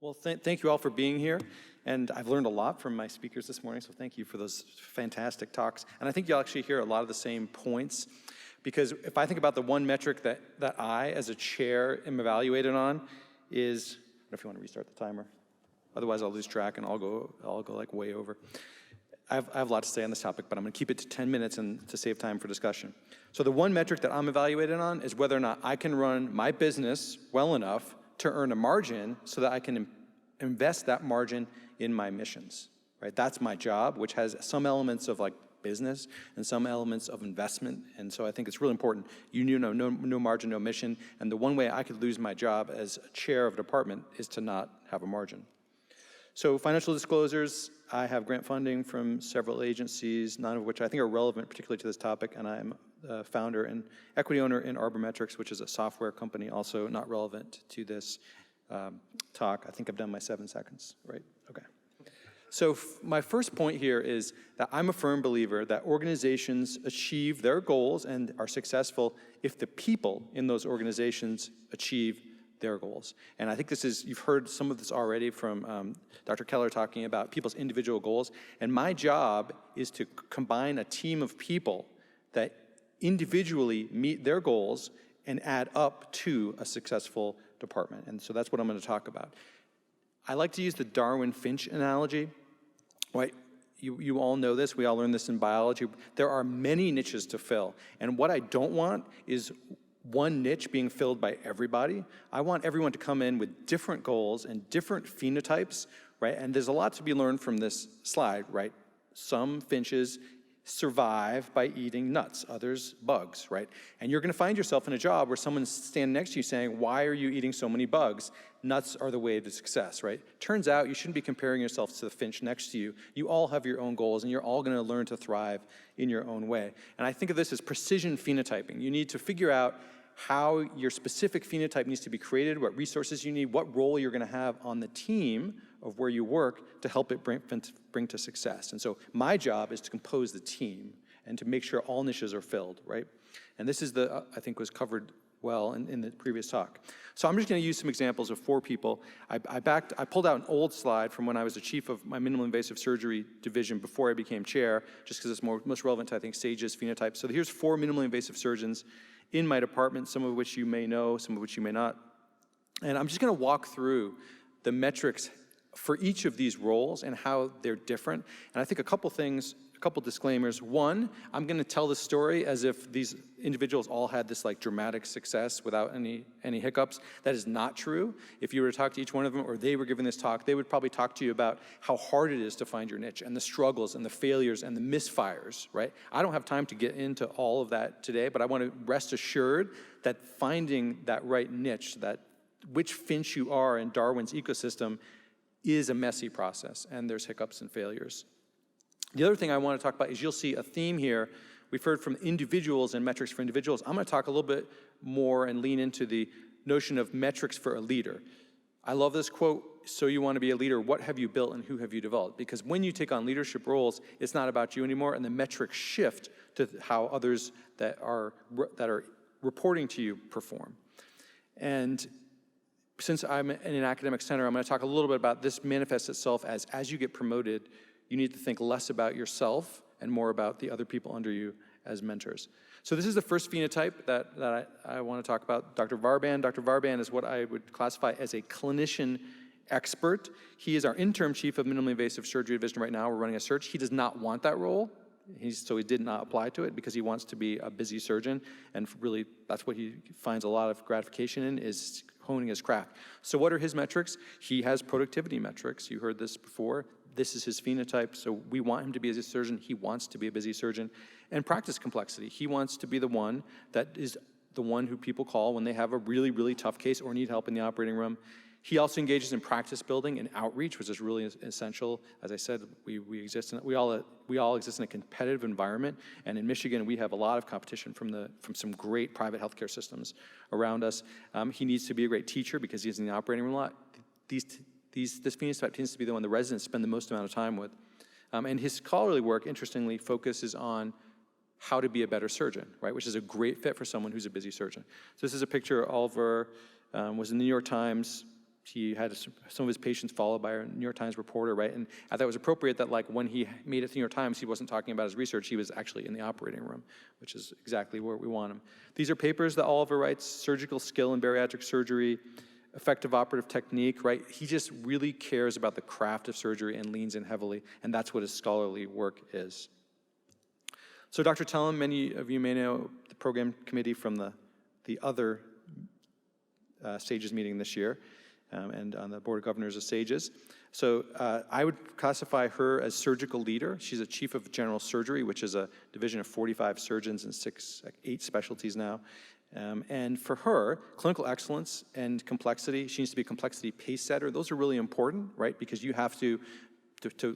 Well, thank you all for being here. And I've learned a lot from my speakers this morning, so thank you for those fantastic talks. And I think you'll actually hear a lot of the same points, because if I think about the one metric that I, as a chair, am evaluated on is, I don't know if you want to restart the timer. Otherwise, I'll lose track and I'll go like way over. I have a lot to say on this topic, but I'm going to keep it to 10 minutes and to save time for discussion. So the one metric that I'm evaluated on is whether or not I can run my business well enough to earn a margin so that I can invest that margin in my missions, right? That's my job, which has some elements of like business and some elements of investment. And so I think it's really important. You know, no margin, no mission. And the one way I could lose my job as chair of a department is to not have a margin. So financial disclosures, I have grant funding from several agencies, none of which I think are relevant particularly to this topic, and I'm a founder and equity owner in Arbormetrics, which is a software company, also not relevant to this talk. I think I've done my 7 seconds, right? Okay. So my first point here is that I'm a firm believer that organizations achieve their goals and are successful if the people in those organizations achieve their goals. And I think this is, you've heard some of this already from Dr. Keller talking about people's individual goals. And my job is to combine a team of people that individually meet their goals and add up to a successful department. And so that's what I'm going to talk about. I like to use the Darwin-Finch analogy. Right? You all know this. We all learned this in biology. There are many niches to fill. And what I don't want is one niche being filled by everybody. I want everyone to come in with different goals and different phenotypes, right? And there's a lot to be learned from this slide, right? Some finches survive by eating nuts, others bugs, right? And you're gonna find yourself in a job where someone's standing next to you saying, why are you eating so many bugs? Nuts are the way to success, right? Turns out you shouldn't be comparing yourself to the finch next to you. You all have your own goals and you're all gonna learn to thrive in your own way. And I think of this as precision phenotyping. You need to figure out how your specific phenotype needs to be created, what resources you need, what role you're gonna have on the team of where you work to help it bring to success. And so my job is to compose the team and to make sure all niches are filled, right? And this is I think was covered well in the previous talk. So I'm just gonna use some examples of 4 people. I pulled out an old slide from when I was the chief of my minimally invasive surgery division before I became chair, just because it's most relevant to, I think, Sage's phenotype. So here's 4 minimally invasive surgeons in my department, some of which you may know, some of which you may not. And I'm just gonna walk through the metrics for each of these roles and how they're different. And I think a couple disclaimers. One, I'm gonna tell the story as if these individuals all had this like dramatic success without any hiccups. That is not true. If you were to talk to each one of them or they were giving this talk, they would probably talk to you about how hard it is to find your niche and the struggles and the failures and the misfires, right? I don't have time to get into all of that today, but I wanna rest assured that finding that right niche, that which finch you are in Darwin's ecosystem is a messy process and there's hiccups and failures. The other thing I want to talk about is you'll see a theme here. We've heard from individuals and metrics for individuals. I'm going to talk a little bit more and lean into the notion of metrics for a leader. I love this quote, so you want to be a leader, what have you built and who have you developed? Because when you take on leadership roles, it's not about you anymore, and the metrics shift to how others that are reporting to you perform. And since I'm in an academic center, I'm going to talk a little bit about this manifests itself as you get promoted, you need to think less about yourself and more about the other people under you as mentors. So this is the first phenotype that I want to talk about, Dr. Varban. Dr. Varban is what I would classify as a clinician expert. He is our interim chief of minimally invasive surgery division right now. We're running a search. He does not want that role. So he did not apply to it because he wants to be a busy surgeon, and really that's what he finds a lot of gratification in, is honing his craft. So what are his metrics? He has productivity metrics. You heard this before. This is his phenotype, so we want him to be a busy surgeon. He wants to be a busy surgeon. And practice complexity. He wants to be the one that is the one who people call when they have a really, really tough case or need help in the operating room. He also engages in practice building and outreach, which is really essential. As I said, we all exist in a competitive environment, and in Michigan we have a lot of competition from some great private healthcare systems around us. He needs to be a great teacher because he's in the operating room a lot. This phenotype tends to be the one the residents spend the most amount of time with. And his scholarly work, interestingly, focuses on how to be a better surgeon, right? Which is a great fit for someone who's a busy surgeon. So this is a picture. Oliver was in the New York Times He had some of his patients followed by a New York Times reporter, right? And I thought it was appropriate that, like, when he made it to the New York Times, he wasn't talking about his research, he was actually in the operating room, which is exactly where we want him. These are papers that Oliver writes: surgical skill in bariatric surgery, effective operative technique, right? He just really cares about the craft of surgery and leans in heavily, and that's what his scholarly work is. So Dr. Tellem, many of you may know the program committee from the other SAGES meeting this year, and on the Board of Governors of SAGES. So I would classify her as surgical leader. She's a chief of general surgery, which is a division of 45 surgeons in 8 specialties now. And for her, clinical excellence and complexity, she needs to be a complexity pace setter. Those are really important, right? Because you have to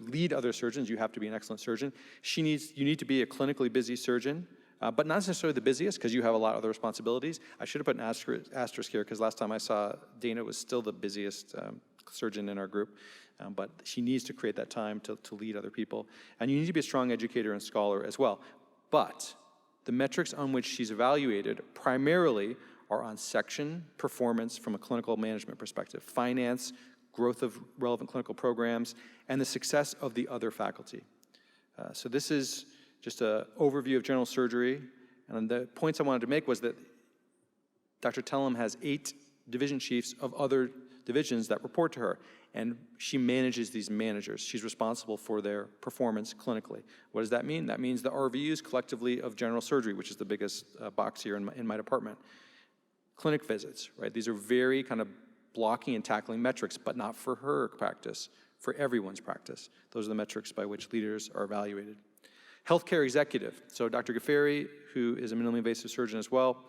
lead other surgeons, you have to be an excellent surgeon. You need to be a clinically busy surgeon, but not necessarily the busiest, because you have a lot of other responsibilities. I should have put an asterisk here, because last time I saw Dana was still the busiest surgeon in our group, but she needs to create that time to lead other people. And you need to be a strong educator and scholar as well. But the metrics on which she's evaluated primarily are on section performance from a clinical management perspective, finance, growth of relevant clinical programs, and the success of the other faculty. So this is just an overview of general surgery. And the points I wanted to make was that Dr. Tellem has 8 division chiefs of other divisions that report to her, and she manages these managers. She's responsible for their performance clinically. What does that mean? That means the RVUs collectively of general surgery, which is the biggest box here in my department. Clinic visits, right? These are very kind of blocking and tackling metrics, but not for her practice, for everyone's practice. Those are the metrics by which leaders are evaluated. Healthcare executive. So Dr. Ghaffari, who is a minimally invasive surgeon as well,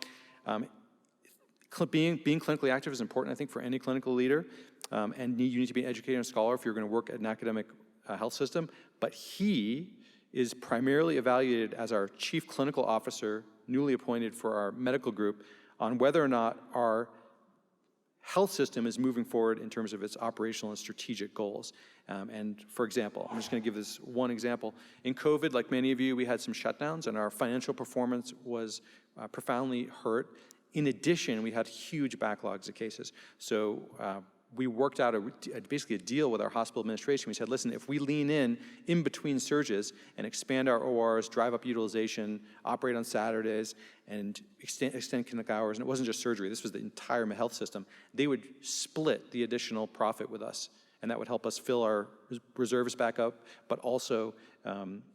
being clinically active is important, I think, for any clinical leader, and you need to be an educator and scholar if you're going to work at an academic health system. But he is primarily evaluated as our chief clinical officer, newly appointed for our medical group, on whether or not our health system is moving forward in terms of its operational and strategic goals. And for example, I'm just going to give this one example. In COVID, like many of you, we had some shutdowns, and our financial performance was profoundly hurt. In addition, we had huge backlogs of cases. So we worked out basically a deal with our hospital administration. We said, listen, if we lean in between surges and expand our ORs, drive up utilization, operate on Saturdays, and extend clinic hours, and it wasn't just surgery, this was the entire health system, they would split the additional profit with us. And that would help us fill our reserves back up, but also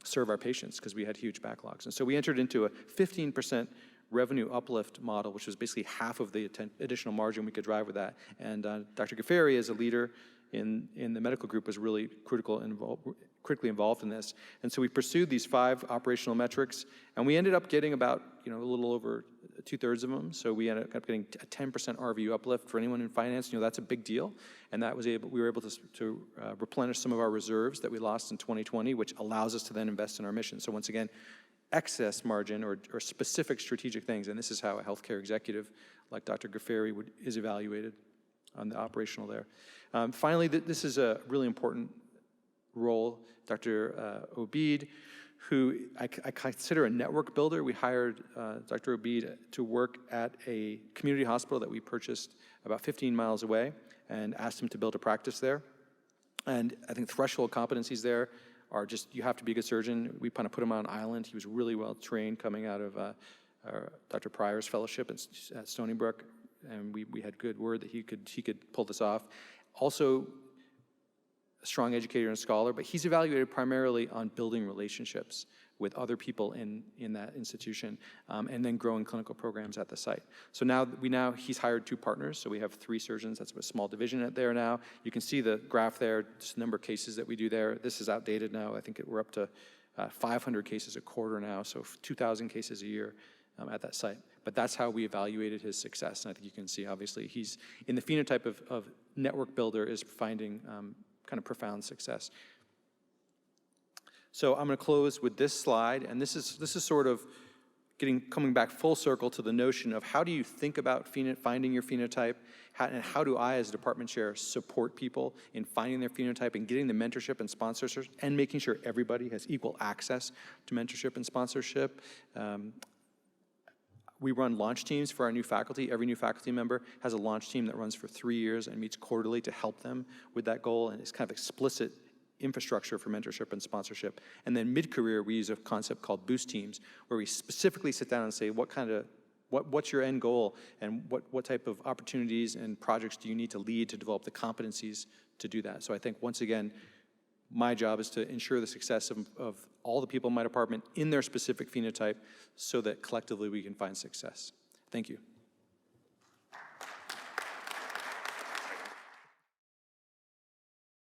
serve our patients, because we had huge backlogs. And so we entered into a 15% revenue uplift model, which was basically half of the additional margin we could drive with that. And Dr. Ghaffari, as a leader in the medical group, was really critically involved in this. And so we pursued these 5 operational metrics, and we ended up getting about a little over 2/3 of them. So we ended up getting a 10% RVU uplift for anyone in finance. That's a big deal, and we were able to replenish some of our reserves that we lost in 2020, which allows us to then invest in our mission. So once again, excess margin or specific strategic things, and this is how a healthcare executive like Dr. Ghaffari is evaluated on the operational there. Finally, this is a really important role. Dr. Obeid, who I consider a network builder. We hired Dr. Obeid to work at a community hospital that we purchased about 15 miles away, and asked him to build a practice there. And I think threshold competencies there are just, you have to be a good surgeon. We kind of put him on an island. He was really well trained coming out of Dr. Pryor's fellowship at Stony Brook, and we had good word that he could pull this off. Also, a strong educator and scholar, but he's evaluated primarily on building relationships with other people in that institution, and then growing clinical programs at the site. So now he's hired 2 partners, so we have 3 surgeons. That's a small division there now. You can see the graph there, just the number of cases that we do there. This is outdated now. I think we're up to 500 cases a quarter now, so 2,000 cases a year at that site. But that's how we evaluated his success, and I think you can see, obviously, he's in the phenotype of network builder is finding kind of profound success. So I'm going to close with this slide, and this is sort of coming back full circle to the notion of how do you think about finding your phenotype, and how do I, as a department chair, support people in finding their phenotype and getting the mentorship and sponsorship, and making sure everybody has equal access to mentorship and sponsorship. We run launch teams for our new faculty. Every new faculty member has a launch team that runs for 3 years and meets quarterly to help them with that goal, and it's kind of explicit infrastructure for mentorship and sponsorship. And then mid-career, we use a concept called boost teams, where we specifically sit down and say, what's your end goal, and what type of opportunities and projects do you need to lead to develop the competencies to do that? So I think, once again, my job is to ensure the success of all the people in my department in their specific phenotype so that collectively we can find success. Thank you.